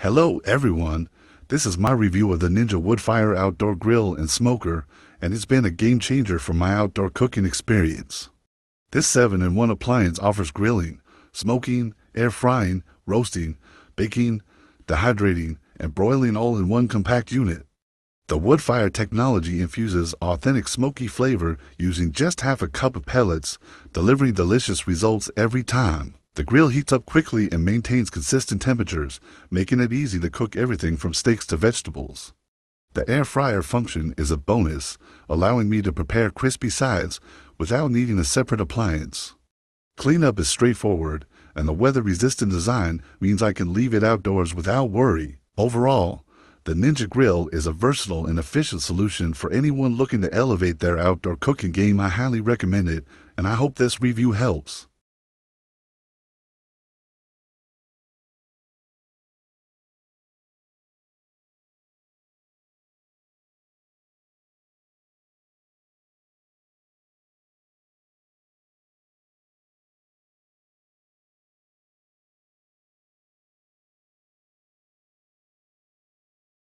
Hello everyone, this is my review of the Ninja Woodfire Outdoor Grill and Smoker, and it's been a game changer for my outdoor cooking experience. This 7-in-1 appliance offers grilling, smoking, air frying, roasting, baking, dehydrating, and broiling all in one compact unit. The Woodfire technology infuses authentic smoky flavor using just half a cup of pellets, delivering delicious results every time. The grill heats up quickly and maintains consistent temperatures, making it easy to cook everything from steaks to vegetables. The air fryer function is a bonus, allowing me to prepare crispy sides without needing a separate appliance. Cleanup is straightforward, and the weather-resistant design means I can leave it outdoors without worry. Overall, the Ninja Grill is a versatile and efficient solution for anyone looking to elevate their outdoor cooking game. I highly recommend it, and I hope this review helps.